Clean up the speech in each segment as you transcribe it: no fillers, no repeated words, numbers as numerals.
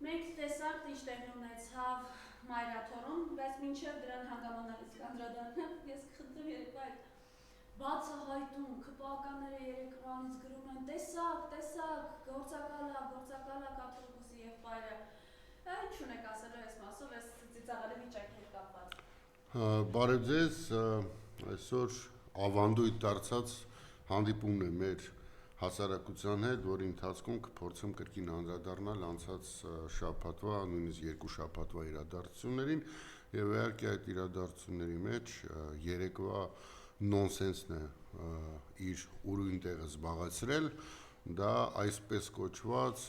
Մենք տեսակ ինչ տեղի ունեցավ մայրաթորում, բայց մինչև դրան հանգամանալից կանդրադառնամ, ես կխնդրեմ երեկվա այդ բացահայտում, քպականները երեկվանից գրում են, տեսակ, գործակալա կաթողիկոսի եղբայրը, ինչ ունեք ասելու այս մասով, այս ծիծաղելի վիճակի հետ կապված։ Բարև ձեզ, այսօր ավանդույթ դարձած հանդիպումն է մեր հասարակության հետ, որի ընթացքում կփորձեմ կրկին անդրադառնալ անցած շաբաթվա, նույնիսկ երկու շաբաթվա իրադարձություններին եւ իհարկե այդ իրադարձությունների մեջ երեկվա նոնսենսն է իր ուրույն տեղը զբաղեցրել, դա այսպես կոչված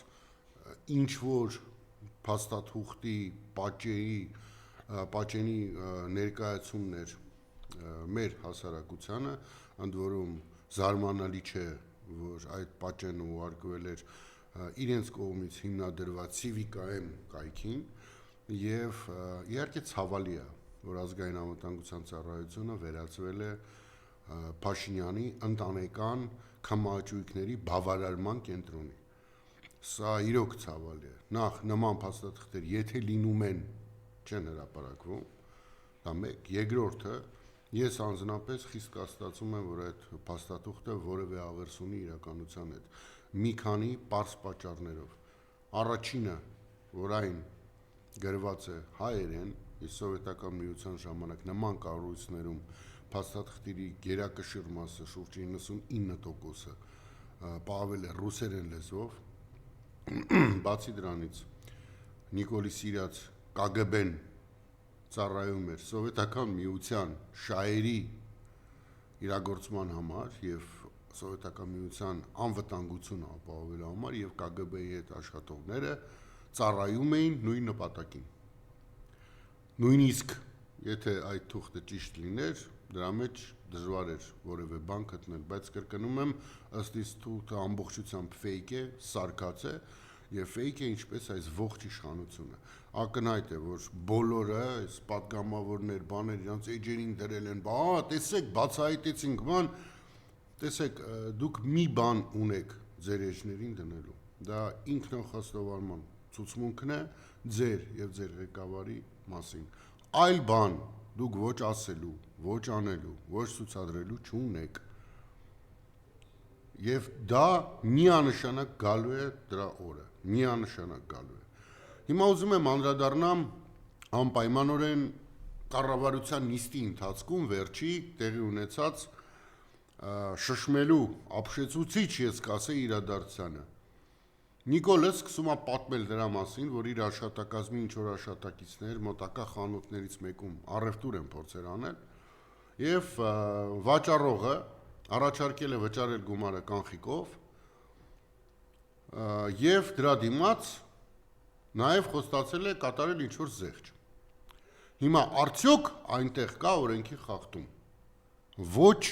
ինչ որ փաստաթուղթի պատճենի ներկայացումներ մեր հասարակությանը, ընդ որում զարմանալի չէ, որ այդ պատճենը ուղարկվել էր իրենց կողմից հիմնադրված Civica-M կայքին եւ իհարկե ցավալի է, որ ազգային անվտանգության ծառայությունը վերածվել է Փաշինյանի ընտանեկան քմահաճույքների բավարարման կենտրոնի։ Սա իրոք ցավալի է։ Նախ նման փաստաթղթեր եթե լինում են, չեն հրապարակվում, դա մեկ, երկրորդը ես անձնապես խիստ կասկածում եմ, որ այդ փաստաթուղթը որևէ աղերս ունի իրականության հետ։ Մի քանի պարզ պատճառներով։ Առաջինը, որ այն գրված է հայերեն, իսկ սովետական միության ժամանակ նման կառույցներում փաստաթղթերի գերակշիռ մասը շուրջ 99%-ը պահվել է ռուսերեն լեզվով։ Բացի դրանից Նիկոլի սիրած KGB-ն ծառայում էր սովետական միության շահերի իրագործման համար եւ սովետական միության անվտանգությունը ապահովելու համար եւ KGB-ի հետ աշխատողները ծառայում էին նույն նպատակին։ Նույնիսկ եթե այդ թուղթը ճիշտ լիներ, դրա մեջ դժվար էր որևէ բան գտնել, բայց կրկնում եմ, ըստ իս թուղթը ամբողջությամբ fake է, սարքած է եւ fake է ինչպես այս ողջ իշխանությունը։ Ակնհայտ է, որ բոլորը այս պատգամավորներ, բաներ իրանց էջերին դրել են, տեսեք, բացահայտեցինք, տեսեք, դուք մի բան ունեք ձեր էջերին դնելու։ Դա ինքնախոստովարման ցուցմունքն է ձեր եւ ձեր ղեկավարի մասին։ Այլ բան դուք ոչ ասելու, ոչ անելու, ոչ ցուցադրելու չունեք։ Եվ դա միանշանակ գալու է դրա օրը, միանշանակ գալու է։ Հիմա ուզում եմ անդրադառնամ անպայմանորեն կառավարության նիստի ընթացքում վերջի տեղի ունեցած շշմելու ապշեցուցիչ ես կասեի իրադարձությանը։ Նիկոլը սկսում է պատմել դրա մասին, որ իր աշխատակազմի ինչ-որ աշխատակիցներ մոտակա խանութներից մեկում առևտուր են փորձել անել եւ վաճառողը առաջարկել է վճարել գումարը կանխիկով եւ դրա դիմաց նաեւ խոստացել է կատարել ինչ-որ զեղչ։ Հիմա արդյոք այնտեղ կա օրենքի խախտում։ Ոչ,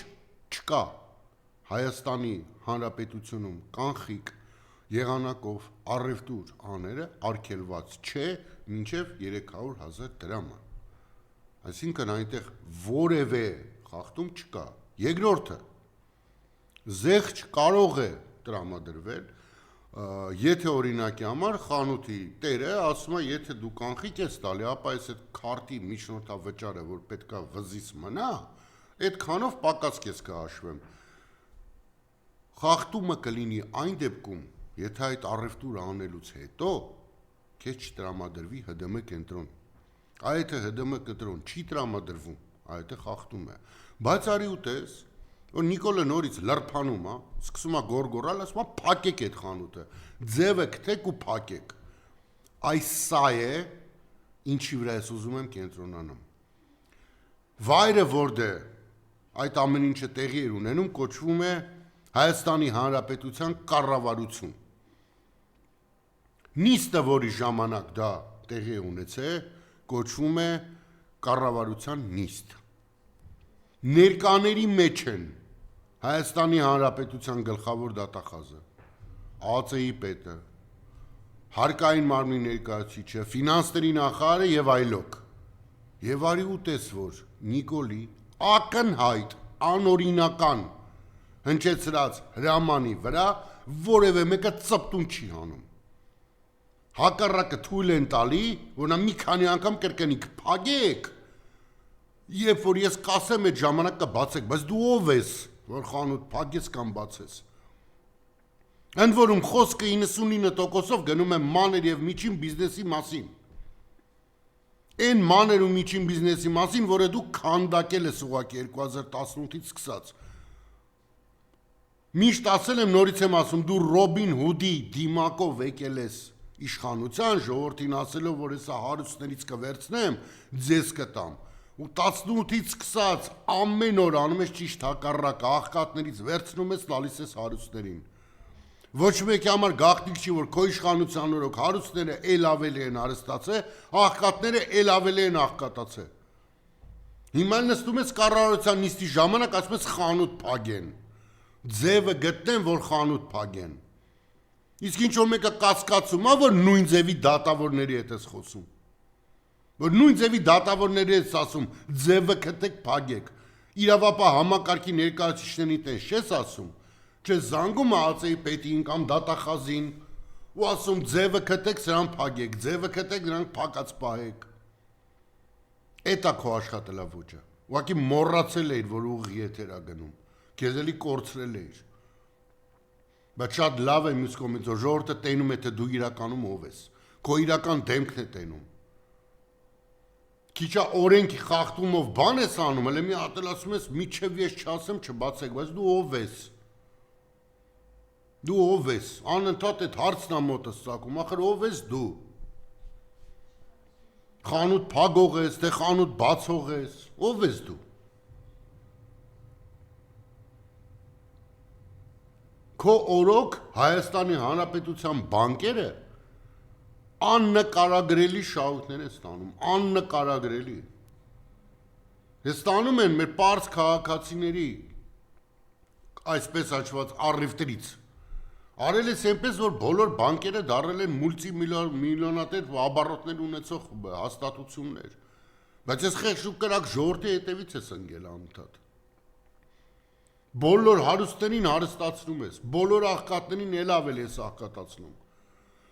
չկա։ Հայաստանի Հանրապետությունում կանխիկ եղանակով առևտուր աները արգելված չէ մինչև 300,000 դրամը։ Այսինքն այնտեղ որևէ խախտում չկա։ Երկրորդը, զեղչ կարող է տրամադրվել, եթե օրինակի համար խանութի տերը ասում է, եթե դու կանխիկ ես տալի, ապա այս այդ քարտի միջնորդավճարը, որ պետքա վզից մնա, այդքանով պակաս քեզ կհաշվեմ։ Խախտումը կլինի այն դեպքում, եթե այդ առևտուրը անելուց հետո քեզ չտրամադրվի ՀԴՄ կենտրոն։ Այդ ՀԴՄ կենտրոն չի տրամադրվում, այդ խախտում է։ Բայց արի ու տես, որ Նիկոլը նորից լրփանում է, սկսում է գորգորալ, ասում է փակեք այդ խանութը, ձևը գտեք ու փակեք։ Այս սա է, ինչի վրա ես ուզում եմ կենտրոնանամ։ Վայրը որտեղ այդ ամեն ինչը տեղի էր ունենում, կոչվում է Հայաստանի Հանրապետության կառավարություն։ Նիստը, որի ժամանակ դա տեղի է ունեցել, կոչվում է կառավարության նիստ։ Ներկաների մեջ են Հայաստանի Հանրապետության գլխավոր դատախազը, ԱԱԾ-ի պետը, հարկային մարմնի ներկայացուցիչը, ֆինանսների նախարարը եւ այլոք։ Եվ արի ու տես, որ Նիկոլի ակնհայտ անօրինական հնչեցրած հրամանի վրա որևէ մեկը ծպտուն չի հանում։ հակառակը թույլ են տալի, որ նա մի քանի անգամ կրկնի կփագեք, երբ որ ես կասեմ այդ ժամանակը բացեք, բայց դու ով ես, որ խանութ փագես կամ բացես։ Ընդ որում խոսքը 99%-ով գնում է մանր եւ միջին բիզնեսի մասին։ Այն մանր ու միջին բիզնեսի մասին, որը դու քանդակել ես ուղղակի 2018-ից սկսած։ Միշտ ասել եմ, նորից եմ ասում, դու Ռոբին Հուդի դիմակով եկել ես իշխանության, ժողովրդին ասելով, որ հեսա հարուստներից կվերցնեմ, ձեզ կտամ։ Ու 18-ից սկսած ամեն օր անում ես ճիշտ հակառակը, աղքատներից վերցնում ես, տալիս ես հարուստներին։ Ոչ մեկի համար գաղտնիք չի, որ քո իշխանության օրոք հարուստները էլ ավելի են հարստացել, աղքատները էլ ավելի են աղքատացել։ Հիմա նստում ես կառավարության նիստի ժամանակ, ասում ես խանութ փագեն։ Ձևը գտնեն, որ խանութ փագեն։ Իսկ ինչ որ մեկը կասկածում է, որ նույն ձևի դատավորների հետ ես խոսում։ Որ նույն ձևի դատավորների հետ ասում, ձևը գտեք փագեք։ Իրավապահ համակարգի ներկայացուցիչներին տես չես ասում։ Չէ զանգում է ԱԾ-ի պետին կամ դատախազին ու ասում ձևը գտեք սրան փագեք, ձևը գտեք նրանք փակած պահեք։ Էտա քո աշխատելավոճը։ Ուղղակի մոռացել էիր, որ ուղիղ եթեր ա գնում։ Քեզ էլի կորցրել էիր։ Բայց շատ լավ է մյուս կողմից, որ ժողովուրդը տենում է, թե դու իրականում ով ես։ Քո իրական դեմքն է տենում։ Քիչ օրենքի խախտումով բան ես անում, հələ մի հատ ասում ես միչև ես չասեմ, չբացեք, բայց դու ով ես։ Դու ով ես։ Անընդհատ այդ հարցն ա մոտս ծակում, ախր ով ես դու։ Խանութ փագող ես, թե խանութ բացող ես, ով ես դու։ Քո օրոք Հայաստանի Հանրապետության բանկերը աննկարագրելի շահույթներ են ստանում, աննկարագրելի։ Ստանում են մեր պարզ քաղաքացիների այսպես հաշված առիվտրից։ Արել ես այնպես, որ բոլոր բանկերը դարել են մուլտիմիլիոնատեր ապառոտներ ունեցող հաստատություններ։ Բայց ես խեղճ ու կրակ ժողովրդի հետևից ես ընկել անընդհատ։ Բոլոր հարուստներին հարստացնում ես, բոլոր աղքատներին էլ ավելի ես աղքատացնում։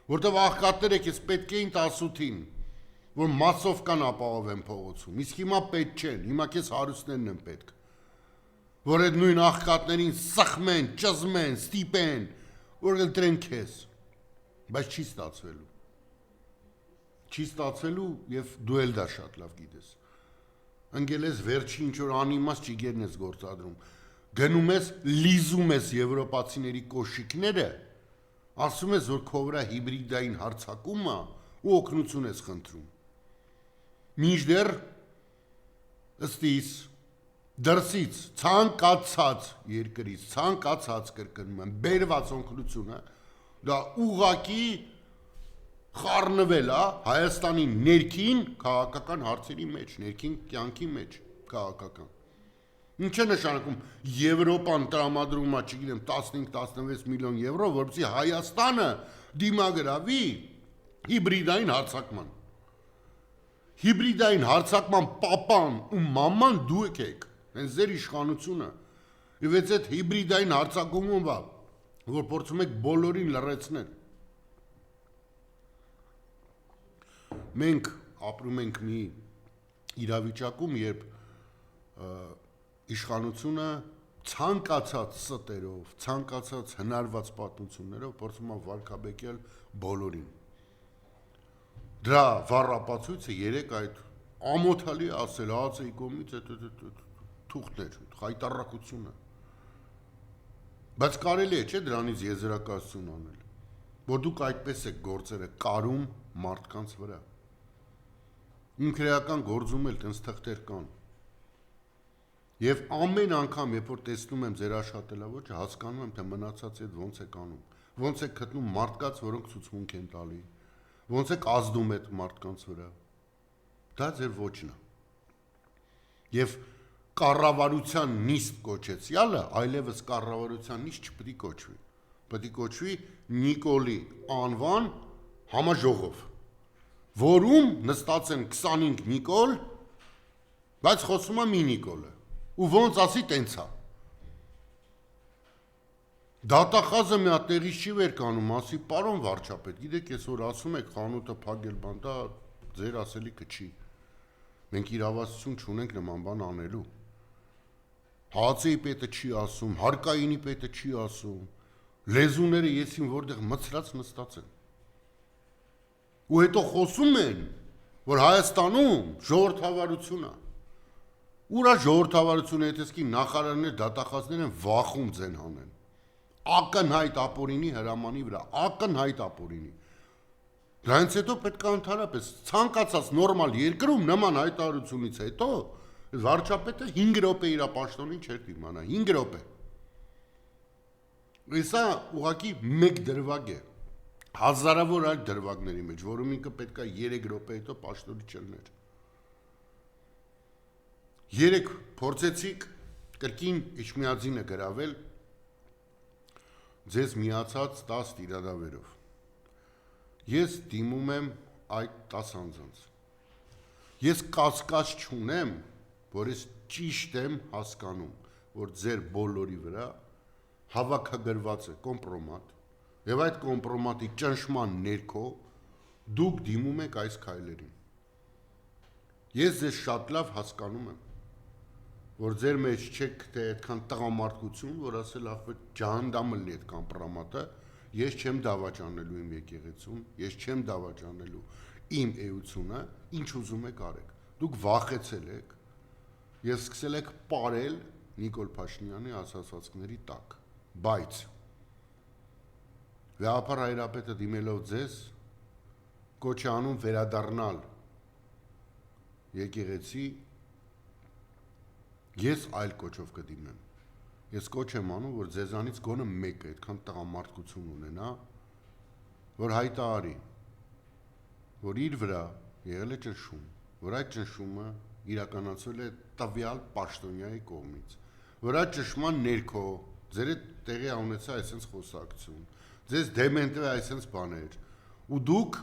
Որտեվ աղքատները քեզ պետք էին 18-ին, որ մասովկան ապահովեն փողոցում, իսկ հիմա պետք չեն, հիմա քեզ հարուստներն են պետք, որ այդ նույն աղքատներին սխմեն, ճզմեն, ստիպեն, որ ընտրեն քեզ, բայց չի ստացվելու։ Չի ստացվելու եւ դու էլ դա շատ լավ գիտես։ Ընկել ես վերջի ինչ որ անիմաստ ճիգերն ես գործադրում։ Գնում ես, լիզում ես եվրոպացիների կոշիկները, ասում ես, որ քո վրա հիբրիդային հարձակում է ու օգնություն ես խնդրում։ Մինչդեռ ըստ իս դրսից ցանկացած երկրից, ցանկացած կրկնում եմ, բերված օգնությունը դա ուղղակի խառնվել է Հայաստանի ներքին քաղաքական հարցերի մեջ, ներքին կյանքի մեջ քաղաքական։ Ինչ է նշանակում Եվրոպան տրամադրում է, չգիտեմ, 15-16 միլիոն եվրո, որպեսզի Հայաստանը դիմագրավի հիբրիդային հարձակման։ Հիբրիդային հարձակման պապան ու մաման դուք եք, հենց ձեր իշխանությունը։ Եվ այդ հիբրիդային հարձակումը, որ փորձում եք բոլորին լռեցնել։ Մենք ապրում ենք մի իրավիճակում, երբ իշխանությունը ցանկացած ստերով, ցանկացած հնարված պատմություններով փորձում է վարկաբեկել բոլորին։ Դրա վառապացույցը երեք այդ ամոթալի ասել ԱԱՑ-ի կողմից այդ թուղթներ, խայտառակությունը։ Բայց կարելի է, չէ, դրանից եզրակացություն անել, որ դուք այդպես եք գործերը կարում մարդկանց վրա։ Իմ քրեական գործում էլ տենց թղթեր կան։ Եվ ամեն անգամ, երբ որ տեսնում եմ ձեր աշխատելավոճը, հասկանում եմ, թե մնացածի հետ ոնց եք անում, ոնց եք գտնում մարդկանց, որոնք ցուցմունք են տալի, ոնց եք ազդում այդ մարդկանց վրա։ Դա ձեր ոճն է։ Եվ կառավարության նիստ կոչեցյալը այլևս կառավարության նիստ չպետք է կոչվի։ Պետք է կոչվի Նիկոլի անվան համաժողով, որում նստած են 25 Նիկոլ, բայց խոսում է մի Նիկոլը։ Ու ոնց ասի տենց է։ Դատախազը մի հատ տեղից չի վեր կանում, ասի պարոն վարչապետ, գիտեք այսօր ասում եք խանութը փակել բան, դա ձեր ասելիքը չի։ Մենք իրավասություն չունենք նման բան անելու։ Հացեի պետը չի ասում, հարկայինի պետը չի ասում, լեզուները եսին որտեղ մցրած նստած են։ Ու հետո խոսում են, որ Հայաստանում ժողովրդավարություն է։ Ուրա ժողովրդավարությունը հետեսկի նախարարներ, դատախազներ են վախում ձեն հանեն։ Ակնհայտ ապօրինի հրամանի վրա, ակնհայտ ապօրինի։ Դրանից հետո պետք է ընդհանրապես ցանկացած նորմալ երկրում նման հայտարարությունից հետո վարչապետը 5 րոպե իր պաշտոնին չէր դիմանա, 5 րոպե։ Սա ուղղակի մեկ դրվագ է, հազարավոր այլ դրվագների մեջ, որում ինքը պետք է 3 րոպե հետո պաշտոնի չլներ։ 3 փորձեցիք կրկին Իջմիածինը գրավել ձեզ միացած 10 տիրադավերով։ Ես դիմում եմ այդ 10 անձանց։ Ես կասկած չունեմ, որ ես ճիշտ եմ հասկանում, որ ձեր բոլորի վրա հավաքագրված է կոմպրոմատ, եւ այդ կոմպրոմատի ճնշման ներքո դուք դիմում եք այս քայլերին։ Ես ձեզ շատ լավ հասկանում եմ, որ ձեր մեջ չեք թե այդքան տղամարդկություն, որ ասել ախպետ ջահանդամը լի այդ կոմպրոմատը, ես չեմ դավաճանելու իմ եկեղեցուն, ես չեմ դավաճանելու իմ էությունը, ինչ ուզում եք արեք։ Դուք վախեցել եք, ես սկսել եք պարել Նիկոլ Փաշինյանի ասացվածքների տակ, բայց Վեհապար Հայրապետը դիմելով ձեզ կոչ է անում վերադառնալ եկեղեցի, ես այլ կոչով կդիմեմ։ Ես կոչ եմ անում, որ ձեզանից գոնը մեկը այդքան տղամարդկություն ունենա, որ հայտարարի, որ իր վրա եղել է ճնշում, որ այդ ճնշումը իրականացվել է տվյալ պաշտոնյայի կողմից, որ այդ ճնշման ներքո ձեր հետ տեղի ունեցա այսպես խոսակցություն, ձեզ դեմենտվե այսպես բաներ, ու դուք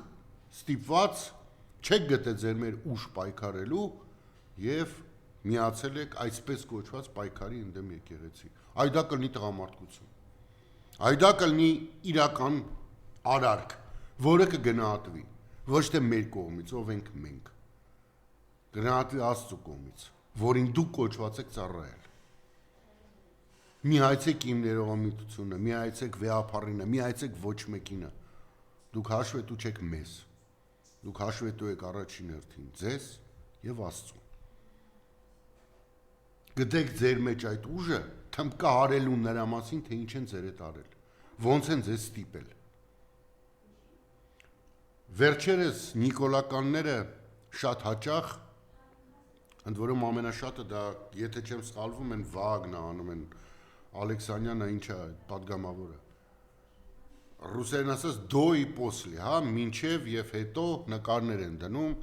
ստիպված չեք գտել ձեր մեր ուժ պայքարելու եւ միացել եք այսպես կոչված պայքարի ընդդեմ եկեղեցի։ Այ դա կլինի տղամարդկություն։ Այ դա կլինի իրական արարք, որը կգնահատվի, ոչ թե մեր կողմից, ով ենք մենք։ Գնահատվի Աստծո կողմից, որին դուք կոչված եք ծառայել։ Մի հայցեք իմ ներողամիտությունը, մի հայցեք Վեհապարինը, մի հայցեք ոչ մեկինը։ Դուք հաշվետու չեք մեզ։ Դուք հաշվետու եք առաջին հերթին ձեզ եւ Աստծուն։ Գտեք ձեր մեջ այդ ուժը, թմկա արելու նրա մասին, թե ինչ են ձեր հետ արել, ոնց են ձեզ ստիպել։ Վերջերս նիկոլականները շատ հաճախ, ընդ որում ամենաշատը դա, եթե չեմ սխալվում, են Վագնը անում են, Ալեքսանյանը ինչա պատգամավորը։ Ռուսերեն ասած դո ի պոսլի, հա, մինչև եւ հետո նկարներ են դնում,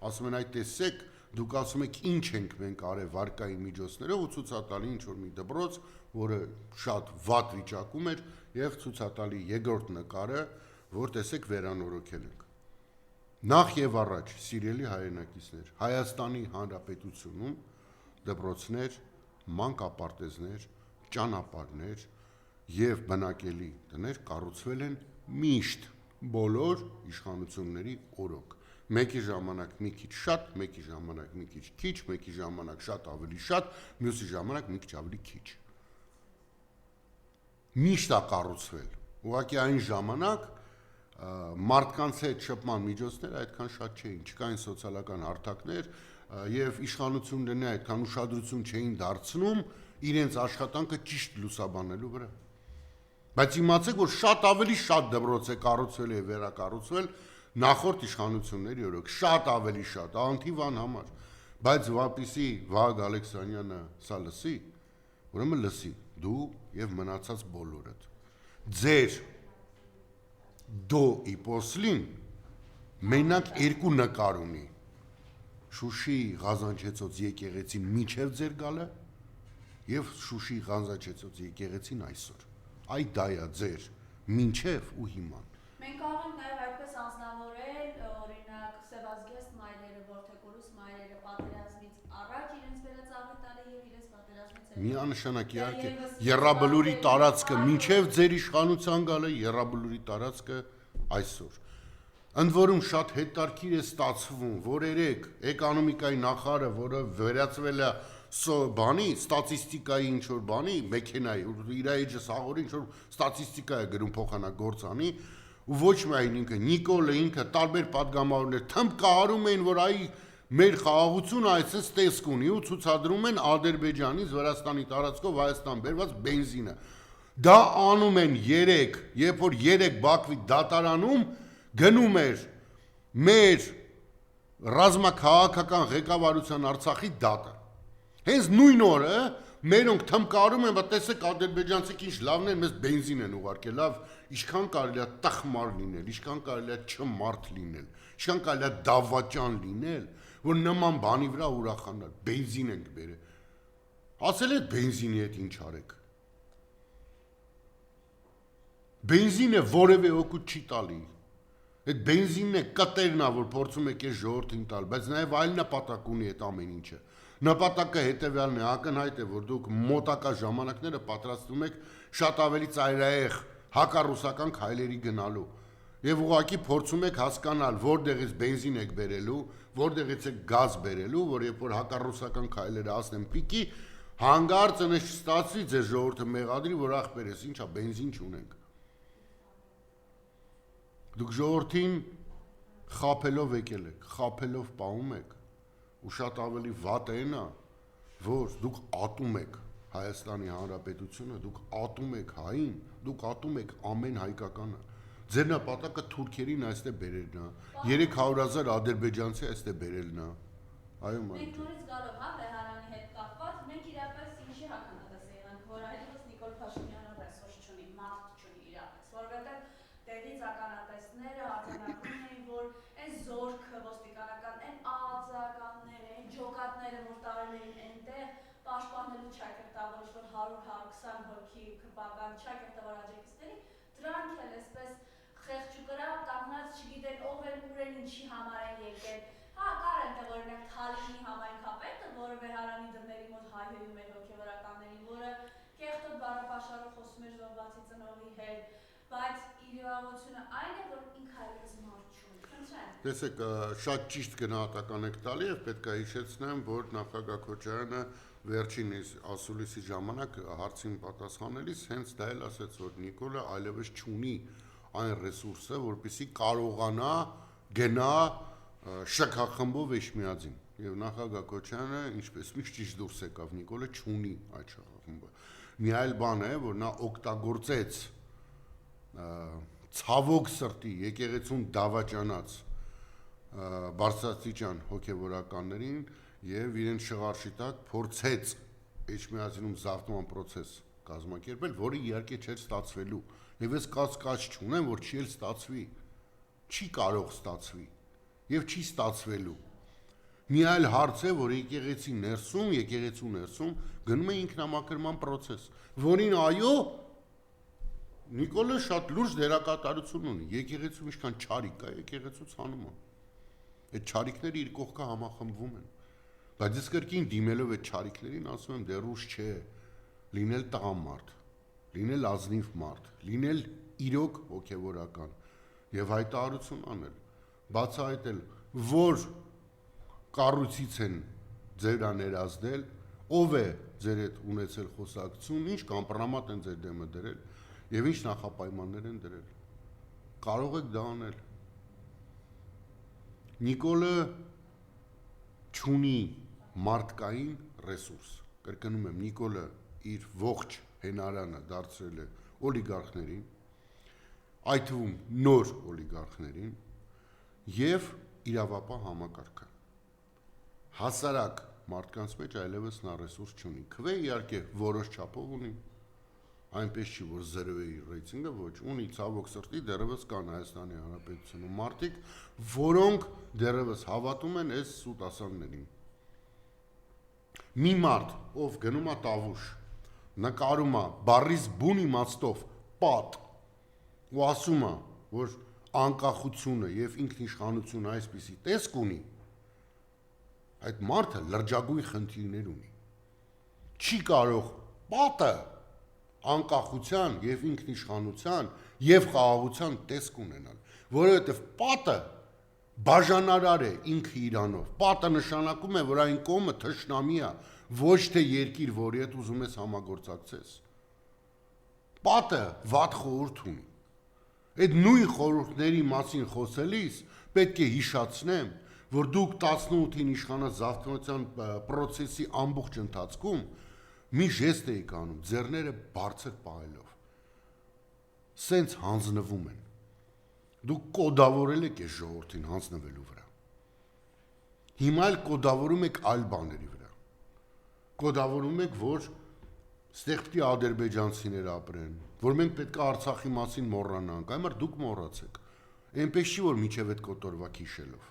ասում են այդ տեսեք, դուք ասում եք ինչ ենք մենք արել վարկայի միջոցներով ու ցուցատալի ինչ որ մի դպրոց, որը շատ վատ վիճակում էր եւ ցուցատալի երկրորդ նկարը, որ տեսեք վերանորոգել ենք։ Նախ եւ առաջ, սիրելի հայրենակիցներ, Հայաստանի Հանրապետությունում դպրոցներ, մանկապարտեզներ, ճանապարհներ եւ բնակելի տներ կառուցվել են միշտ բոլոր իշխանությունների օրոք։ Մեկի ժամանակ մի քիչ շատ, մեկի ժամանակ մի քիչ քիչ, մեկի ժամանակ շատ ավելի շատ, մյուսի ժամանակ մի քիչ ավելի քիչ։ Միշտ է կառուցվել։ Ուղղակի այն ժամանակ մարդկանց հետ շփման միջոցները այդքան շատ չէին, չկային սոցիալական հարթակներ եւ իշխանություններն այդքան ուշադրություն չէին դարձնում իրենց աշխատանքը ճիշտ լուսաբանելու վրա։ Բայց իմացեք, որ շատ ավելի շատ դպրոց է կառուցվել եւ վերակառուցվել նախորդ իշխանությունների օրոք, շատ ավելի շատ, անթիվան համար, բայց որպեսզի Վահագ Ալեքսանյանը սա լսի, ուրեմն լսի դու եւ մնացած բոլորդ։ Ձեր դո ի պոսլին մենակ երկու նկար ունի։ Շուշի Ղազանչեցոց եկեղեցին միջև ձեր գալը եւ Շուշի Ղազանչեցոց եկեղեցին այսօր։ Այդ դա է ձեր մինչև ու հիմա։ Մենք կարող ենք նաև այդպես անձնավորել, օրինակ Սևազգեստ մայրերը, Որդեգորուս մայրերը պատերազմից առաջ իրենց վերածաղի տալի եւ իրենց պատերազմից Միանշանակ իհարկե Եռաբլուրի տարածքը մինչև ձեր իշխանության գալը Եռաբլուրի տարածքը այսօր։ Ընդ որում շատ հետաքրքիր է ստացվում, որ երեք էկոնոմիկայի նախարարը, որը վերածվել է բանի, ստատիստիկայի ինչ-որ բանի, մեքենայի, իր էջը սաղորի ինչ-որ ստատիստիկա է գրում փոխանագործանի, ու ոչ միայն ինքը, Նիկոլը ինքը տարբեր падգամավորներ թմբկահարում էին, որ այ մեր խաղաղությունը այսպես տեսք ունի ու ցուցադրում են Ադրբեջանից Վրաստանի տարածքով Հայաստան բերված բենզինը։ Դա անում են 3, երբ որ 3 Բաքվի դատարանում գնում էր մեր ռազմաքաղաքական ղեկավարության Արցախի դատը։ Հենց նույն օրը մերոնք թմկարում են, տեսեք ադրբեջանցիք ինչ լավն են, մեզ բենզին են ուղարկել, լավ, ինչքան կարելի է տխմար լինել, ինչքան կարելի է չմարդ լինել, ինչքան կարելի է դավաճան լինել, որ նման բանի վրա ուրախանալ, բենզին ենք բերել։ Ասել եք բենզինի հետ ինչ արեք։ Բենզինը որևէ օգուտ չի տալի։ Այդ բենզինն է կտերն է, որ փորձում եք այս ժողովրդին տալ, բայց նաև այլ նպատակ ունի այդ ամեն ինչը։ Նպատակը հետևյալն է, ակնհայտ է, որ դուք մոտակա ժամանակները պատրաստվում եք շատ ավելի ծայրահեղ հակառուսական քայլերի գնալու եւ ուղղակի փորձում եք հասկանալ, որտեղից բենզին եք բերելու, որտեղից եք գազ բերելու, որ երբ որ հակառուսական քայլերը հասնեն պիկի, հանգարց ընես չստացվի ձեր ժողովուրդը մեղադրի, որ ախպերես, ինչա բենզին չունենք։ Դուք ժողովրդին խափելով եկել եք, խափելով պահում եք, ու շատ ավելի վատը այն է, որ դուք ատում եք Հայաստանի Հանրապետությունը, դուք ատում եք հային, դուք ատում եք ամեն հայկականը։ Ձեր նպատակը թուրքերին այստեղ բերելն է, 300,000 ադրբեջանցի այստեղ բերելն է։ Այո, մենք նորից գալով Բեհարանի հետ կապված, մենք իրապես ինչի հականատես եղանք, որ այլևս Նիկոլ Փաշինյանը ռեսուրս չունի, մարդ չունի իրապես, որովհետև տեղից ականատեսները արձանագրում էին, որ այս զորքը ոստիկանական այն աղձականները, այն ջոկատները, որ տարել էին այնտեղ, պաշտպանելու ճակերտավոր ինչ-որ 100-120 հոգի քպական ճակերտավոր աջակիցների, դրանք էլ այսպես խեղճուկրա կանգնած չգիտեն ով են, ուր են, ինչի համար են եկել։ Հա, կար այնտեղ օրինակ Թալինի համայնքապետը, որը Բեհարանի դռների մոտ հայհոյում էր հոգևորականներին, որը կեղտոտ բառապաշարով խոսում էր զոհվածի ծնողի հետ, բայց իրավությունը այն է, որ ինքը այլևս մարդ չունի։ Խնդրեմ։ Տեսեք, շատ ճիշտ գնահատական եք տալի եւ պետք է հիշեցնեմ, որ նախագահ Քոչարյանը վերջին ասուլիսի ժամանակ հարցին պատասխանելիս հենց դա էլ ասաց, որ Նիկոլը այլևս չունի այն ռեսուրսը, որպեսզի կարողանա գնա շքախմբով Էշմիածին։ Եվ նախագահ Քոչարյանը ինչպես միշտ ճիշտ դուրս եկավ, Նիկոլը չունի այդ շքախմբը։ Մի այլ բան է, որ նա օգտագործեց ցավոք սրտի եկեղեցուն դավաճանած բարձրաստիճան հոգևորականներին եւ իրեն շղարշի տակ փորձեց Էջմիածինում զարթման process կազմակերպել, որը իհարկե չէր ստացվելու։ Եվ ես կասկած չունեմ, որ չի էլ ստացվի։ Չի կարող ստացվի եւ չի ստացվելու։ Մի այլ հարց է, որ եկեղեցու ներսում գնում է ինքնամաքրման process, որին այո Նիկոլը շատ լուրջ դերակատարություն ունի։ Եկեղեցու ինչքան չարիք կա, եկեղեցու ցանում է։ Այդ չարիքները իր կողքը համախմբվում են։ Բայց ես կրկին դիմելով այդ չարիքներին ասում եմ դեռ ուշ չէ լինել տղամարդ, լինել ազնիվ մարդ, լինել իրոք հոգևորական եւ հայտարարություն անել, բացահայտել, որ կառույցից են ձերա ներազդել, ով է ձեր հետ ունեցել խոսակցություն, ինչ կամպրամատ են ձեր դեմը դրել եւ ինչ նախապայմաններ են դրել։ Կարող եք դա անել։ Նիկոլը չունի մարդկային ռեսուրս։ Կրկնում եմ, Նիկոլը իր ողջ հենարանը դարձրել է օլիգարխներին, այդ թվում նոր օլիգարխներին եւ իրավապահ համակարգը։ Հասարակ մարդկանց մեջ այլևս նա ռեսուրս չունի։ Քվե իհարկե որոշ չափով ունի, այնպես չի, որ 0-ի ռեյտինգը ոչ, ունի ցավոք սրտի դեռևս կան Հայաստանի Հանրապետությունում մարդիկ, որոնք դեռևս հավատում են այս սուտ ասաններին։ Մի մարդ, ով գնում է Տավուշ, նկարում է բառից բուն իմաստով պատ ու ասում է, որ անկախությունը եւ ինքնիշխանությունը այսպիսի տեսք ունի, այդ մարդը լրջագույն խնդիրներ ունի։ չի կարող պատը անկախության եւ ինքնիշխանության եւ խաղաղության տեսք ունենալ, որովհետեւ պատը բաժանարար է ինքը իրանով։ Պատը նշանակում է, որ այն կողմը թշնամի է, ոչ թե երկիր, որի հետ ուզում ես համագործակցես։ Պատը վատ խորհուրդ ունի։ Այդ նույն խորհուրդների մասին խոսելիս պետք է հիշացնեմ, որ դուք 18-ին իշխանազավթության պրոցեսի ամբողջ ընթացքում մի ժեստ եք անում, ձեռները բարձր պահելով։ Սենց հանձնվում են։ Դուք կոդավորել եք այս ժողովրդին հանձնվելու վրա։ Հիմա էլ կոդավորում եք այլ բաների վրա։ Կոդավորում եք, որ ստեղ պետք է ադրբեջանցիներ ապրեն, որ մենք պետք է Արցախի մասին մոռանանք, այմար դուք մոռացեք։ Այնպես չի, որ միջև այդ կոտորվա քիշելով։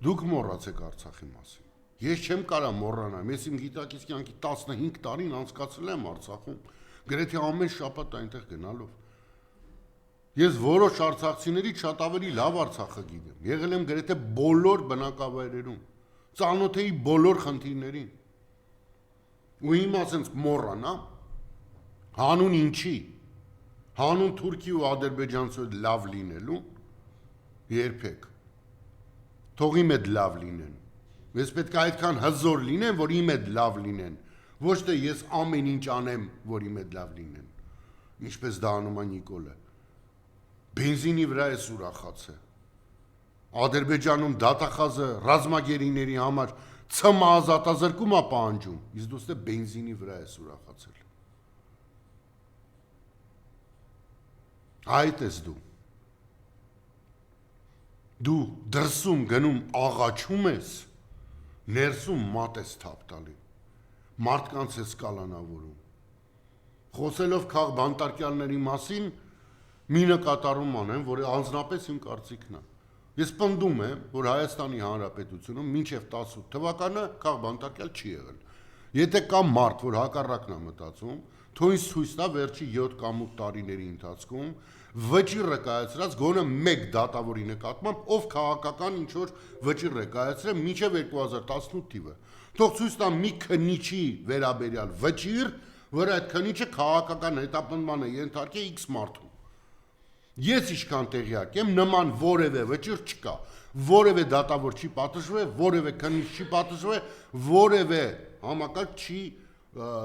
Դուք մոռացեք Արցախի մասին։ Ես չեմ կարող մոռանալ, ես իմ գիտակից կյանքի 15 տարին անցկացրել եմ Արցախում, գրեթե ամեն շաբաթ այնտեղ գնալով։ Ես որոշ արցախցիներից շատ ավելի լավ Արցախը գիտեմ։ Եղել եմ գրեթե բոլոր բնակավայրերում, ծանոթ էի բոլոր խնդիրներին։ Ու հիմա ասենց մոռանամ, հանուն ինչի, հանուն Թուրքի ու Ադրբեջանցու լավ լինելու, երբեք։ Թող իմ հետ լավ լինեն։ Ես պետք է այդքան հզոր լինեմ, որ իմ հետ լավ լինեն, ոչ թե ես ամեն ինչ անեմ, որ իմ հետ լավ լինեն։ Ինչպես դա անում է Նիկոլը։ Բենզինի վրա է ուրախացել։ Ադրբեջանում դատախազը ռազմագերիների համար ՑՄ ազատազրկում է պահանջում, իսկ դու ստե բենզինի վրա է ուրախացել։ Այդ ես դու։ Դու դրսում գնում աղաչում ես, ներսում մատ ես թափ տալի, մարդկանց ես կալանավորում։ Խոսելով քաղ բանտարկյալների մասին, մի նկատառում անեմ, որ անձնապես իմ կարծիքն է։ Ես պնդում եմ, որ Հայաստանի Հանրապետությունում մինչև 18 թվականը քաղ բանտարկյալ չի եղել։ Եթե կա մարդ, որ հակառակն է մտածում, թող ինձ ցույց տա վերջի 7 կամ 8 տարիների ընթացքում վճիռ է կայացրած գոնե մեկ դատավորի նկատմամբ, ով քաղաքական ինչ-որ վճիռ է կայացրել մինչև 2018 թիվը։ Թող ցույց տա մի քննիչի վերաբերյալ վճիռ, որ այդ քննիչը քաղաքական հետապնդման է ենթարկել X մարդու։ Ես ինչքան տեղյակ եմ, նման որևէ վճիռ չկա, որևէ դատավոր չի պատժվել, որևէ քննիչ չի պատժվել, որևէ համակարգ չի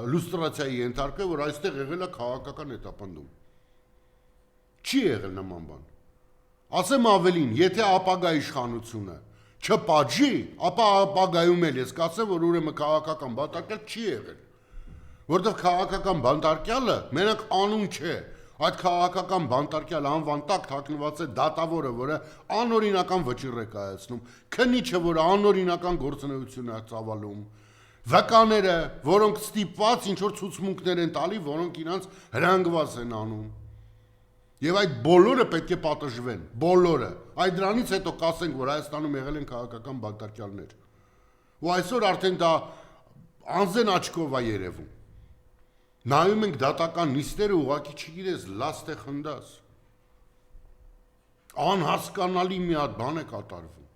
լուստրացիայի ենթարկվել, որ այստեղ եղել է քաղաքական հետապնդում։ Չի եղել նման բան։ Ասեմ ավելին, եթե ապագա իշխանությունը չպատժի, ապա ապագայում էլ ես կասեմ, որ ուրեմն քաղաքական բանտարկյալ չի եղել։ Որտեղ քաղաքական բանտարկյալը մենակ անուն չէ, այդ քաղաքական բանտարկյալ անվան տակ թաքնված է դատավորը, որը անօրինական վճիռ է կայացնում, քննիչը, որը անօրինական գործունեություն է ծավալում, վկաները, որոնք ստիպված ինչ-որ ցուցմունքներ են տալի, որոնք իրանց հրանգված են անում։ Եվ այդ բոլորը պետք է պատժվեն, բոլորը։ Այդ դրանից հետո կասենք, որ Հայաստանում եղել են քաղաքական բանտարկյալներ։ Ու այսօր արդեն դա անզեն աչքով է երևում։ Նայում ենք դատական նիստերը ուղղակի չգիտես լաստ է խնդաս։ Անհասկանալի մի հատ բան է կատարվում։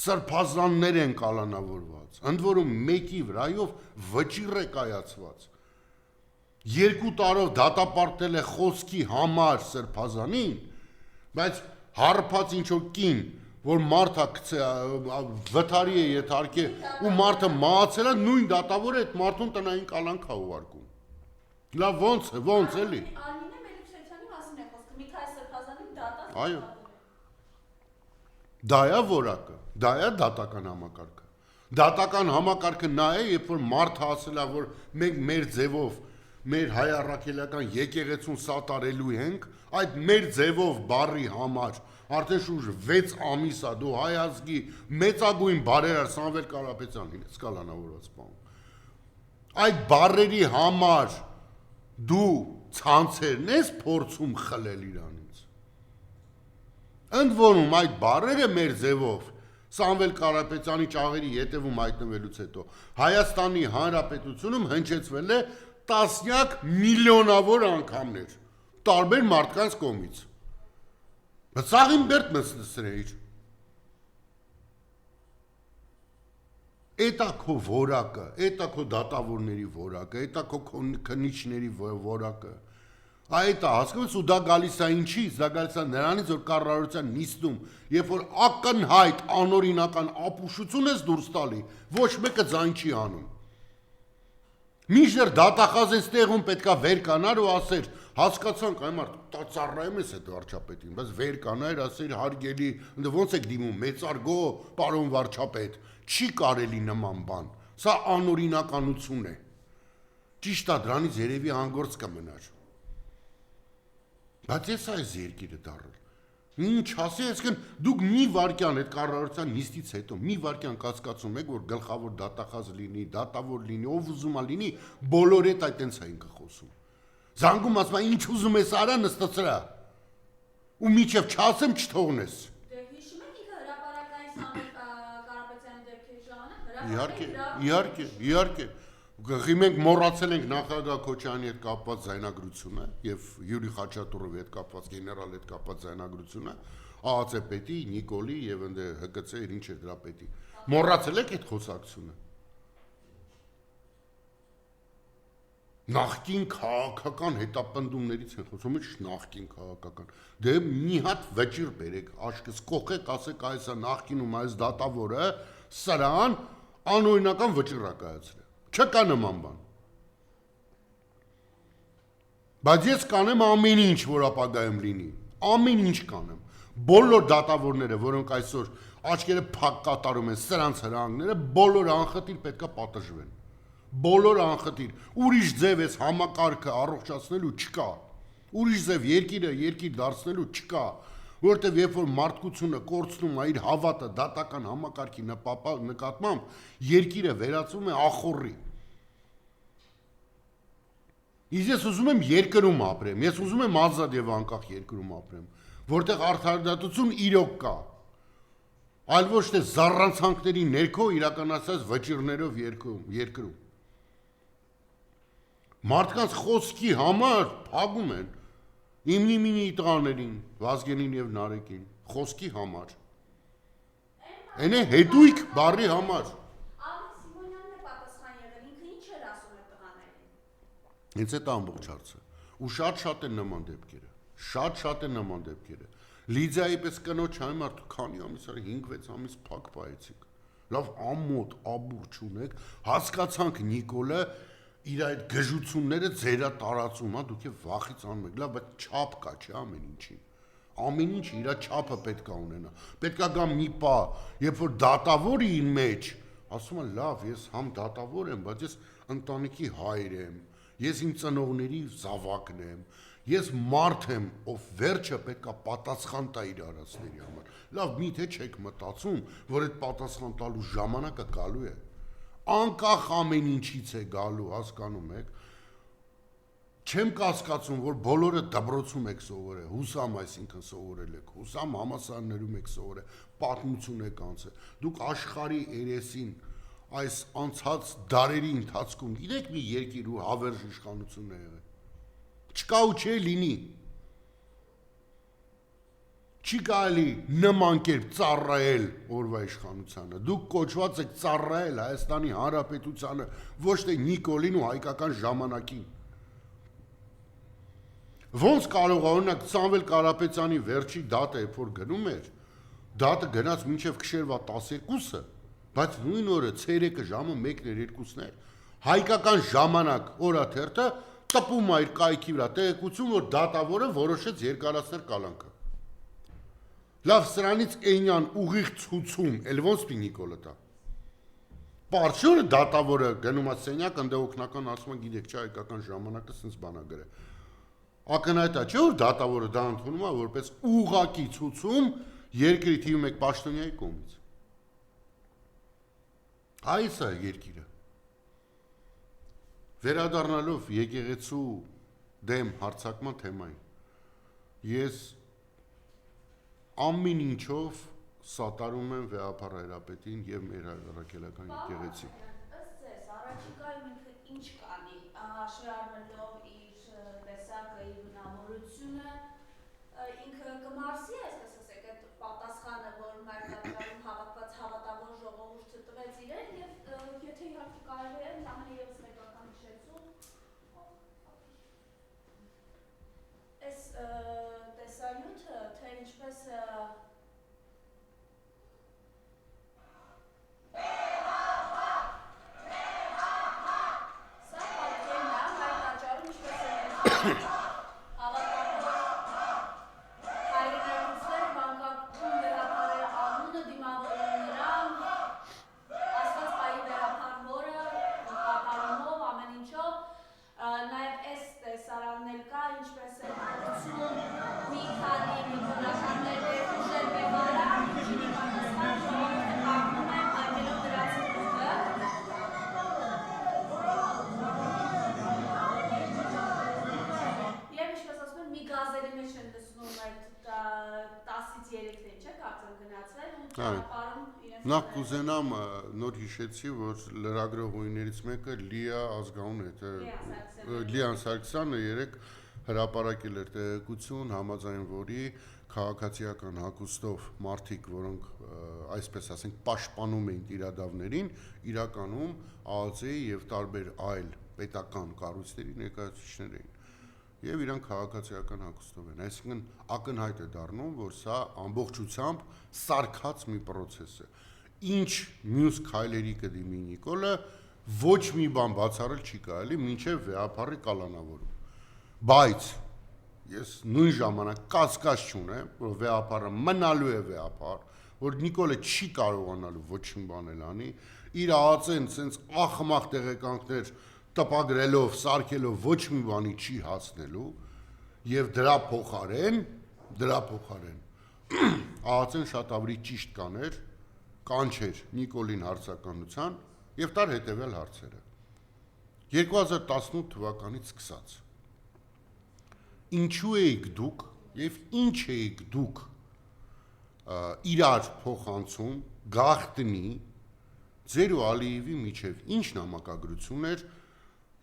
Սրբազաններ են կալանավորված, ընդ որում մեկի վրայով վճիռ է կայացված։ 2 տարով դատապարտել է խոսքի համար սրբազանին, բայց հարբած ինչ-որ կին, որ մարդը վթարի է եթարկել ու մարդը մահացել է, նույն դատավորը այդ մարդուն տնային կալանք է ուղարկում։ Լավ ոնց էլի։ Արմինե Մելիքսեյցյանի մասին է խոսքը, Միքայել Սրբազանին դատած։ Այո։ Դա է որակը, դա է դատական համակարգը։ Դատական համակարգը նա է, երբ որ մարդը ասել է, որ մենք մեր ձևով մեր հայ առաքելական եկեղեցուն սատարելու ենք, այդ մեր ձևով բառի համար արդեն շուրջ 6 ամիս է դու հայ ազգի մեծագույն բարերար Սամվել Կարապետյանին ես կալանավորված բան։ Այդ բառերի համար դու ցանցերն ես փորձում խլել իրանից։ Ընդ որում այդ բառերը մեր ձևով Սամվել Կարապետյանի ճաղերի ետևում հայտնվելուց հետո Հայաստանի Հանրապետությունում հնչեցվել է տասնյակ միլիոնավոր անգամներ տարբեր մարդկանց կողմից։ Բծաղին բերտ մսնսրեիր։ Էտա քո որակը, էտա քո դատավորների որակը, էտա քո քննիչների որակը։ Այդ է հասկանում ես ու դա գալիս է ինչից, դա գալիս է նրանից, որ կառավարության նիստում, երբ որ ակնհայտ անօրինական ապուշություն ես դուրս տալի, ոչ մեկը ձայն չի անում։ Մինչդեռ դատախազես տեղում պետքա վեր կանար ու ասեր, հասկացանք այ մարդ ծառայում ես այդ վարչապետին, բայց վեր կանար, ասեր հարգելի, ոնց եք դիմում, մեծարգո, պարոն վարչապետ, չի կարելի նման բան։ Սա անօրինականություն է։ Ճիշտ է, դրանից երևի հանգործ կմնար։ Բայց ես այս երկիրը դառել։ Ինչ ասի, այսինքն դուք մի վարքյան այդ կառավարության նիստից հետո մի վարքյան կասկածում եք, որ գլխավոր դատախազ լինի, դատավոր լինի, ով ուզում է լինի, բոլոր այդ այտենց էին կխոսում։ Զանգում ասում ինչ ուզում ես արա նստացրա։ Ու միջև չասեմ չթողնես։ Դե հիշում եք ինքը հրապարակային Սամվել Կարապետյանի դեպքերի ժամանակ Իհարկե։ Մենք մոռացել ենք նախագահ Քոչարյանի հետ կապված զայնագրությունը եւ Յուրի Խաչատուրովի հետ կապված գեներալի հետ կապված զայնագրությունը, ԱԱՑ պետի, Նիկոլի եւ ընդ ՀԿՑ իր ինչ էր դրա պետի։ Մոռացել եք այդ խոսակցությունը։ Նախկին քաղաքական հետապնդումներից են խոսում, ինչ նախկին քաղաքական։ Դե մի հատ վճիռ բերեք, աշկս կողեք, ասեք այս է նախկինում այս դատավորը սրան անօրինական վճիռ է կայացրել։ Չկա նման բան։ Բայց ես կանեմ ամեն ինչ, որ ապագայում լինի, ամեն ինչ կանեմ։ Բոլոր դատավորները, որոնք այսօր աչքերը փակ կատարում են սրանց հրահանգները, բոլորը անխտիր պետքա պատժվեն։ Բոլորը անխտիր։ Ուրիշ ձև էս համակարգը առողջացնելու չկա։ Ուրիշ ձև երկիր դարձնելու չկա, որովհետև երբ որ մարդկությունը կորցնում է իր հավատը դատական համակարգի նկատմամբ, երկիրը վերածվում է ախոռի։ Ես ուզում եմ երկրում ապրեմ, ես ուզում եմ ազատ եւ անկախ երկրում ապրեմ, որտեղ արդարադատություն իրոք կա, այլ ոչ թե զառանցանքների ներքո իրականացած վճիռներով երկրում։ Մարդկանց խոսքի համար փագում են իմնի տղաներին, Վազգենին եւ Նարեկին, խոսքի համար։ Այն է հետույք բառի համար։ Հենց այդ ամբողջ հարցը։ Ու շատ են նման դեպքերը։ Շատ են նման դեպքերը։ Լիդիայի պես կնոջ հայ մարդու քանի ամիս արի 5-6 ամիս փակ պայեցիք։ Լավ ամոթ, աբուր չունեք, հասկացանք Նիկոլը իր այդ գժությունները ձերա տարածում, հա, դուք եւ վախից անում եք։ Լավ, բայց չափ կա, չէ՞ ամեն ինչի։ Ամեն ինչ իր չափը պետք է ունենա։ Պետք է գա մի պա, երբ որ դատավորի իր մեջ, ասում է լավ, ես համ դատավոր եմ, բայց ես ընտանիքի հայր եմ։ Ես իմ ծնողների զավակն եմ, ես մարդ եմ, ով վերջը պետք է պատասխան տա իր արածների համար։ Լավ, միթե չեք մտածում, որ այդ պատասխան տալու ժամանակը գալու է։ Անկախ ամեն ինչից է գալու, հասկանում եք։ Չեմ կասկածում, որ բոլորը դպրոցում եք սովորել, հուսամ այսինքն սովորել եք, հուսամ համալսարաններում եք սովորել, պատմություն եք անցել։ Դուք աշխարհի երեսին այս անցած դարերի ընթացքում գիտեք մի երկիր ու հավերժ իշխանություն է եղել։ Չկա ու չէ լինի։ Չի կարելի նման կերպ ծառայել օրվա իշխանությանը։ Դուք կոչված եք ծառայել Հայաստանի Հանրապետությանը, ոչ թե Նիկոլին ու հայկական ժամանակին։ Ոնց կարող է օրինակ Սամվել Կարապետյանի վերջի դատը, երբ որ գնում էր, դատը գնաց մինչև քշերվա 12-ը, բայց նույն օրը ցերեկը ժամը 1-ն էր 2-ն էր, հայկական ժամանակ օրաթերթը տպում է իր կայքի վրա տեղեկություն, որ դատավորը որոշեց երկարացնել կալանքը։ Լավ, սրանից այնյան ուղիղ ցուցում, էլ ոնց պի Նիկոլը տա։ Պարչյորը դատավորը գնում է սենյակ, ընդ օգնական ասում է, գիտեք, չէ, հայկական ժամանակը սենց բան է գրել։ Ակնհայտ է, չէ՞ որ դատավորը դա ընդունում է որպես ուղղակի ցուցում երկրի թիվ 1 պաշտոնյայի կողմից։ Այս է երկիրը։ Վերադառնալով եկեղեցու դեմ հարձակման թեմային, ես ամեն ինչով սատարում եմ Վեհափառ Հայրապետին եւ մեր հայրաքելական եկեղեցին։ Ըստ ձեզ, առաջիկայում ինքը ինչ կանի, շարժելով իր տեսակը, իր բնավորությունը, ինքը կմարսի, այսպես ասեք, այդ պատասխանը, որ մեր պատրաստում հավաքված հավատավոր ժողովուրդը տվեց իրեն եւ եթե իհարկե կարելի է նահանի եւս մեկական հիշեցու այս տեսանյութը թե ինչպես Նախ կուզենամ նոր հիշեցի, որ լրագրողուհիներից մեկը Լիա ազգանուն է, Լիան Սարգսյանը երեք հրապարակել էր տեղեկություն, համաձայն որի քաղաքացիական հագուստով մարդիկ, որոնք այսպես ասենք պաշտպանում էին տիրադավներին, իրականում ԱԱԾ-ի եւ տարբեր այլ պետական կառույցների ներկայացուցիչներ էին։ Եվ իրանք քաղաքացիական հագուստով են, այսինքն ակնհայտ է դառնում, որ սա ամբողջությամբ սարքած մի process է։ Ինչ մյուս քայլերի կդիմի Նիկոլը, ոչ մի բան բացառել չի կարելի, մինչև վեհապարի կալանավորում։ Բայց ես նույն ժամանակ կասկած չունեմ, որ վեհապարը մնալու է վեհապար, որ Նիկոլը չի կարողանալու ոչ մի բան անի, իր ԱԱԾ-ն sense ախմախ տեղեկանքներ տպագրելով, սարքելով ոչ մի բանի չի հասնելու եւ դրա փոխարեն ԱԱԾ-ն շատ ավելի ճիշտ կաներ, կանչեր Նիկոլին հարցականության եւ տար հետեւյալ հարցերը 2018 թվականից սկսած ինչու էիք դուք եւ ինչ էիք դուք իրար փոխանցում գաղտնի ձեր ու Ալիևի միջև ինչ նամակագրություն էր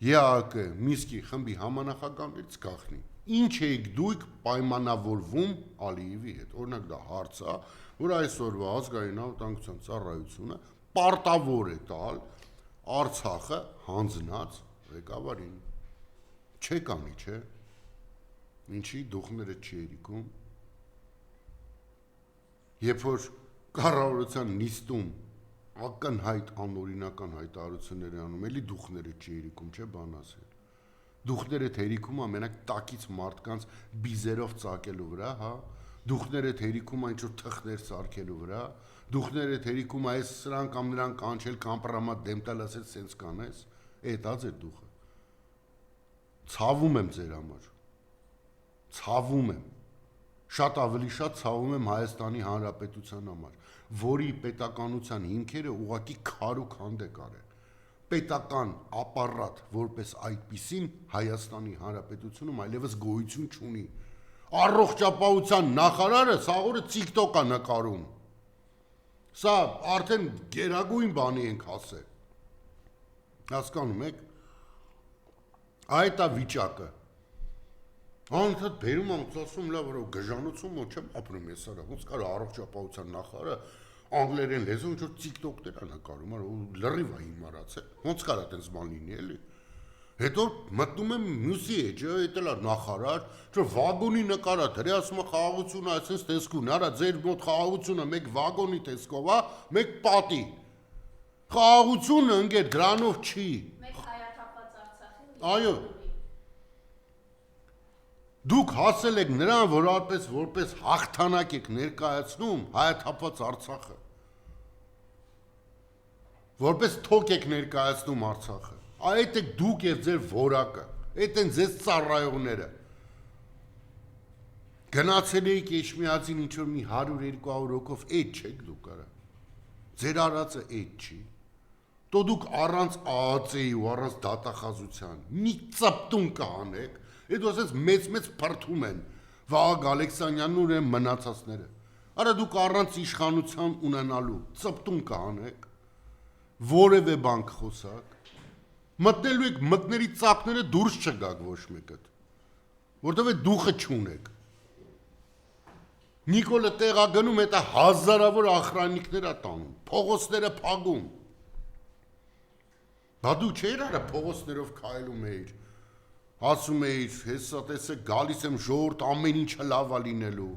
ԵԱԿ Միսկի խմբի համանախագահներից գաղտնի ինչ էիք դուք պայմանավորվում Ալիևի հետ օրինակ դա հարց է որ այսօրվա ազգային անվտանգության ծառայությունը պարտավոր է տալ Արցախը հանձնած ղեկավարին չեք անի չէ ինչի դուխները չի երիկում երբ որ կառավարության նիստում ակնհայտ անօրինական հայտարարություններ անում էլի դուխները չի երիկում չէ բան ասել դուխները թերիկում ամենակ տակից մարդկանց բիզերով ծակելու վրա հա դուխները թերիկում այն ինչ թղթեր սարքելու վրա դուխները թերիկում այս սրան կամ նրան կանչել կամպրամատ դեմ տալ ասել սենց կանես դա ձեր դուխը ցավում եմ ձեր համար ցավում եմ շատ ավելի շատ ցավում եմ Հայաստանի Հանրապետության համար որի պետականության հիմքերը ուղղակի քար ու քանդ է կարել պետական ապարատ որպես այդպիսին Հայաստանի Հանրապետությունում այլևս գոյություն չունի առողջապահության նախարարը սա օրը TikTok-ա նկարում սա արդեն գերագույն բանի ենք ասել հասկանում եք այդ է վիճակը անընդհատ բերում եմ ասում լավ որ գժանոցում ոչ չեմ ապրում ես արա ոնց կար առողջապահության նախարարը անգլերեն լեզուն ինչ որ TikTok-ներ է նկարում լրիվ է հիմարացել ոնց կարա այդպես բան լինի էլի հետո մտնում եմ մյուսի էջը դա լա նախարար որ վագոնի նկարա դրի ասում է խաղաղությունը այսպես տեսքուն արա ձեր մոտ խաղաղությունը մեկ վագոնի տեսքով է մեկ պատի խաղաղությունը ընկեր դրանով չի մեկ հայաթափված Արցախին այո Դուք հասել եք նրան, որ որպես հաղթանակ եք ներկայացնում հայաթափված Արցախը։ Որպես թոք եք ներկայացնում Արցախը։ Այդ եք դուք եւ ձեր որակը։ Այդ են ձեզ ծառայողները։ Գնացել եք Էջմիածին ինչ որ մի 100-200 հոգով, այդ չեք դուք արա։ Ձեր արածը այդ չի։ Դու դուք առանց ԱԱԾ-ի ու առանց դատախազության մի ծպտուն կանեք Այդ ասես մեծ փրթում են Վահագ Ալեքսանյանն ու իրեն մնացածները։ Արա դուք առանց իշխանության ունենալու ծպտուն կանեք, որևէ բան խոսակ, մտնելու եք մկների ծափները դուրս չգաք ոչ մեկդ, որտեղ է դուխը չունեք։ Նիկոլը տեղա գնում, հետո հազարավոր ախրանիկներ է տանում, փողոցները փակում։ Բա դու չէիր արա փողոցներով քայլում էիր։ Ասում էիր, հեսա տեսեք գալիս եմ ժողովուրդ ամեն ինչը լավ է լինելու։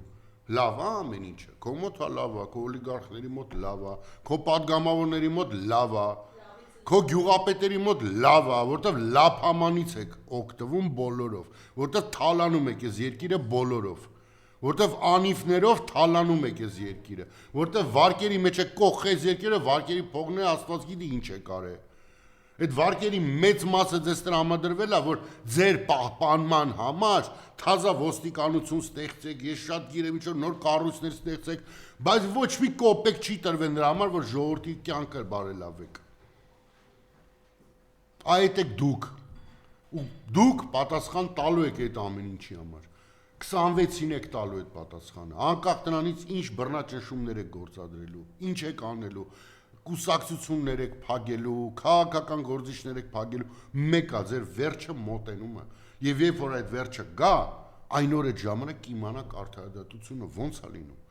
Լավ է ամեն ինչը։ Քո մոտ է լավ է, քո օլիգարխների մոտ լավ է, քո падգամավորների մոտ լավ է։ Քո գյուղապետերի մոտ լավ է, որտեվ լափամանից եք օգտվում բոլորով, որտեվ թալանում եք այս երկիրը բոլորով, որտեվ անիվներով թալանում եք այս երկիրը, որտեվ վարկերի մեջ եք կողքես երկիրը, վարկերի փողները Աստված գիտի ինչ է կարել։ Այդ վարկերի մեծ մասը ձեզ տրամադրվել է, որ ձեր պահպանման համար թազա ոստիկանություն ստեղծեք, ես շատ գիրեմ ինչ-որ նոր կառույցներ ստեղծեք, բայց ոչ մի կոպեկ չի տրվել նրա համար, որ ժողովրդի կյանքը բարելավեք։ Այդ եք դուք, ու դուք պատասխան տալու եք այդ ամեն ինչի համար, 26-ին եք տալու այդ պատասխանը, անկախ տնանից ինչ բռնաճնշումներ եք գործադրելու, ինչ եք անելու, կուսակցություններ եք փակելու, քաղաքական գործիչներ եք փակելու, մեկա ձեր վերջը մոտենում է, եւ երբ որ այդ վերջը գա, այն օրը ժամանակ կիմանաք արդարադատությունը ոնց է լինում,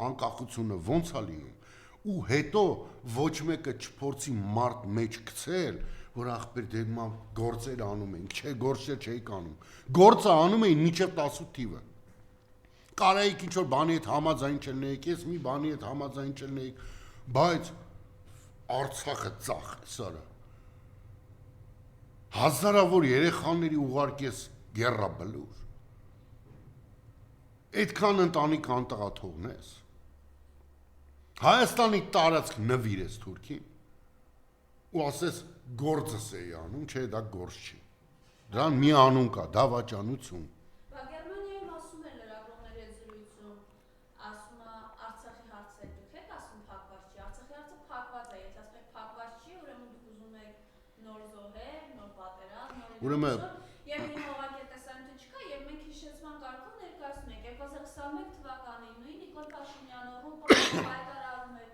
անկախությունը ոնց է լինում, ու հետո ոչ մեկը չփորձի մարդ մեջ գցել, որ ախպեր դեպի գործեր անում ենք, չէ, գործեր չէիք անում։ Գործը անում էին մինչև 18 թիվը։ Կարայիք ինչ-որ բանի հետ համաձայն չլինեիք, ես մի բանի հետ համաձայն չլինեիք, բայց Արցախը ծախ է, սարը։ Հազարավոր երեխաների ուղարկես գերրաբլուր։ Այդքան ընտանիք անտղա թողնես։ Հայաստանի տարածք նվիրես Թուրքին։ Ու ասես գործս էի անում, չէ, դա գործ չի։ Դրան մի անուն կա, դավաճանություն։ Բա Գերմանիայում ասում են լրագրողների հետ զրույցում, ասում է Արցախի հարցը դուք եք ասում փակված չի, Արցախի հարցը փակված է, եթե ասում եք փակված չի, ուրեմն դուք ուզում եք նոր զոհեր, նոր պատերազմ, նոր Ուրեմն եւ մի հողակի տեսանյութը չկա եւ մենք հիշեցման կարգով ներկայացնում ենք 2021 թվականին նույն Նիկոլ Փաշինյանը ռուպորտը հայտարարում էր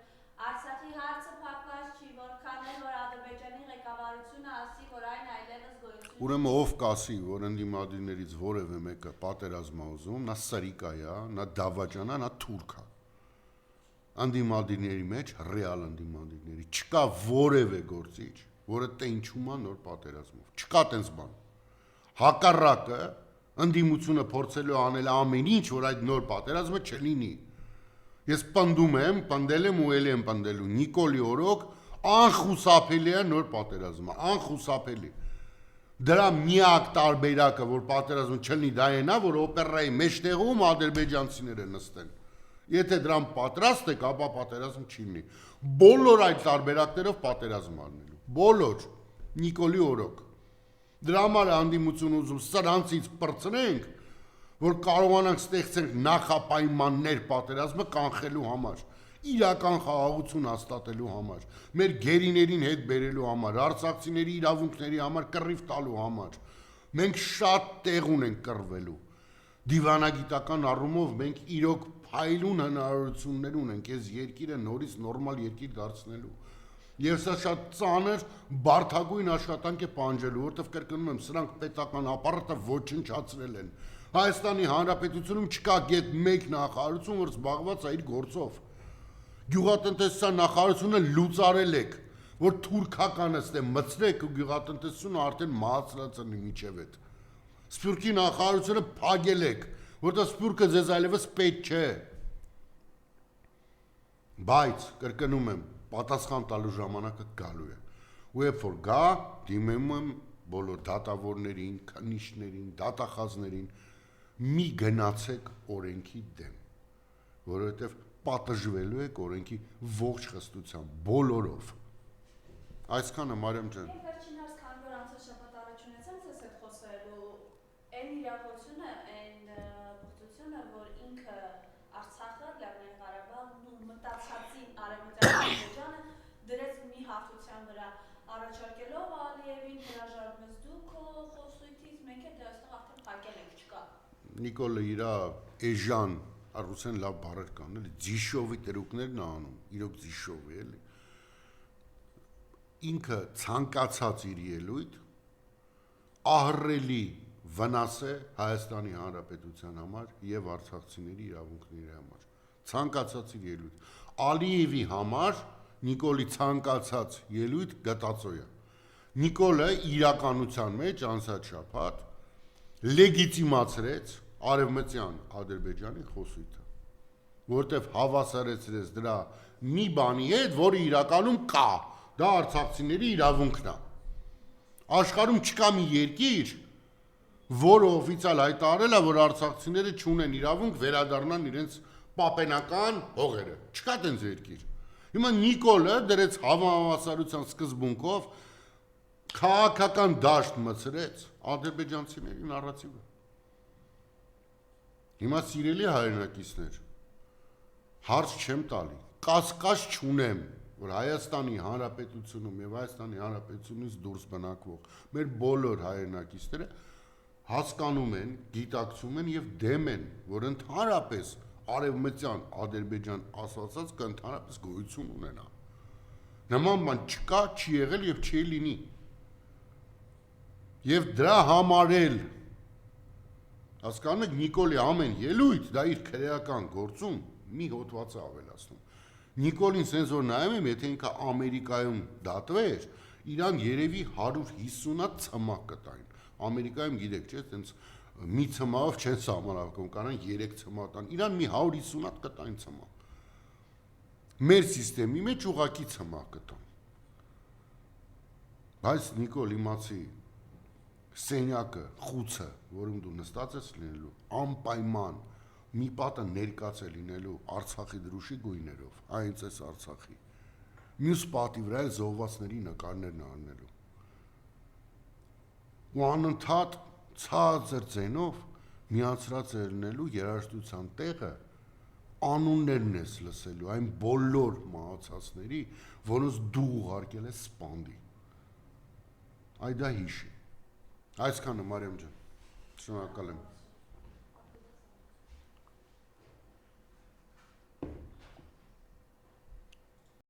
Արցախի հարցը փակված չի, որքան էլ որ Ադրբեջանի ղեկավարությունը ասի, որ այն այլևս գոյություն։ Ուրեմն ով կասի, որ ընդդիմադիրներից որևէ մեկը պատերազմ է ուզում, նա սրիկա է, նա դավաճան է, նա թուրք է։ Ընդդիմադիրների մեջ ռեալ ընդդիմադիրների չկա որևէ գործիչ, որը տենչում է նոր պատերազմով։ Չկա տենց բան։ Հակառակը ընդդիմությունը փորձելու անել ամեն ինչ, որ այդ նոր պատերազմը չլինի։ Ես պնդում եմ, պնդել եմ ու ելի եմ պնդելու, Նիկոլի օրոք անխուսափելի է նոր պատերազմը, անխուսափելի։ Դրա միակ տարբերակը, որ պատերազմը չլինի, դա է նա, որ օպերայի մեջտեղում ադրբեջանցիները նստեն։ Եթե դրան պատրաստ եք, ապա պատերազմ չի լինի։ Բոլոր այդ տարբերակներով պատերազմ առնելու։ Բոլոր Նիկոլի օրոք։ Դրա համար անդիմություն ուզում սրանցից պրծնենք, որ կարողանանք ստեղծենք նախապայմաններ պատերազմը կանխելու համար, իրական խաղաղություն հաստատելու համար, մեր գերիներին հետ բերելու համար, արցախցիների իրավունքների համար կռիվ տալու համար։ Մենք շատ տեղ ունենք կռվելու։ Դիվանագիտական առումով մենք իրոք փայլուն հնարավորություններ ունենք այս երկիրը նորից նորմալ երկիր դարձնելու։ Եվ սա շատ ծանր բարդագույն աշխատանք է պահանջելու, որովհետև կրկնում եմ, սրանք պետական ապարատը ոչնչացրել են։ Հայաստանի Հանրապետությունում չկա գետ մեկ նախարարություն, որ զբաղված է իր գործով։ Գյուղատնտեսության նախարարությունը լուծարել եք, որ թուրքականը ստե մցրեք ու գյուղատնտեսությունը արդեն մահացրած է միջև այդ։ Սփյուռքի նախարարությունը փակել եք, որտեղ Սփյուռքը ձեզ այլևս պետք չէ։ Բայց կրկնում եմ, պատասխան տալու ժամանակը գալու է։ Ու երբ որ գա, դիմում եմ բոլոր դատավորներին, քննիչներին, դատախազներին, մի գնացեք օրենքի դեմ, որովհետև պատժվելու եք օրենքի ողջ խստությամբ, բոլորով։ Այսքանը Մարիամ ջան։ Եվ վերջին հարց, քանի որ անցած շաբաթ առաջ ունեցանք ձեզ հետ խոսելու, այն իրավությունը, այն բխծությունը, որ ինքը Արցախը, Լեռնային Ղարաբաղն ու մտածածին Արևմտյան Ադրբեջանը դրեց մի հաղթության վրա, առաջարկելով Ալիևին հրաժարվում ես դու քո խոսույթից, մենք էլ այստեղ արդեն փակել ենք, չկա։ Նիկոլը իրա էժան, առուսեն լավ բառեր կան, էլի, ձիշովի տրուկներն է անում, իրոք ձիշովի, էլի։ Ինքը ցանկացած իր ելույթ ահռելի վնաս է Հայաստանի Հանրապետության համար եւ արցախցիների իրավունքների համար։ Ցանկացած իր ելույթ։ Ալիևի համար Նիկոլի ցանկացած ելույթ գտածո է։ Նիկոլը իրականության մեջ անցած շաբաթ լեգիտիմացրեց արևմտյան Ադրբեջանի խոսույթը, որտեվ հավասարեցրեց դրա մի բանի հետ, որը իրականում կա, դա արցախցիների իրավունքն է։ Աշխարհում չկա մի երկիր, որը օֆիցիալ հայտարարել է, որ արցախցիները չունեն իրավունք վերադառնան իրենց պապենական հողերը։ Չկա տենց երկիր։ Հիմա Նիկոլը դրեց հավասարության սկզբունքով քաղաքական դաշտ մցրեց ադրբեջանցիների նարատիվը։ Հիմա սիրելի հայրենակիցներ, հարց չեմ տալի, կասկած չունեմ, որ Հայաստանի Հանրապետությունում եւ Հայաստանի Հանրապետությունից դուրս բնակվող մեր բոլոր հայրենակիցները հասկանում են, գիտակցում են եւ դեմ են, որ ընդհանրապես արևմտյան Ադրբեջան ասացած կընդհանրապես գոյություն ունենա։ Նման բան չկա, չի եղել եւ չի լինի։ Եվ դրա համար էլ հասկանում եք Նիկոլի ամեն ելույթ, դա իր քրեական գործում մի հոդված է ավելացնում։ Նիկոլին սենց որ նայում եմ, եթե ինքը Ամերիկայում դատվեր, իրան երևի 150-ը ցմահ կտային։ Ամերիկայում գիտեք, չէ, տենց մի ցմահով չեն սահմանափակում, կանան 3 ցմահ տան, իրան մի 150-ը կտային ցմահ։ Մեր համակարգի մեջ ուղակի ցմահ կտան։ Բայց Նիկոլ իմացի սենյակը, խուցը, որում դու նստած ես լինելու, անպայման մի պատը ներկած է լինելու Արցախի դրուշի գույներով, այնց էս Արցախի։ Մյուս պատի վրա էլ զոհվածների նկարներն անելու։ Ու անընդհատ ցածր ձենով միացրած է լինելու երաժշտության տեղը, անուններն ես լսելու այն բոլոր մահացածների, որոնց դու ուղարկել ես սպանդի։ Այ դա հիշի։ Այսքանը Մարիամ ջան, շնորհակալ եմ։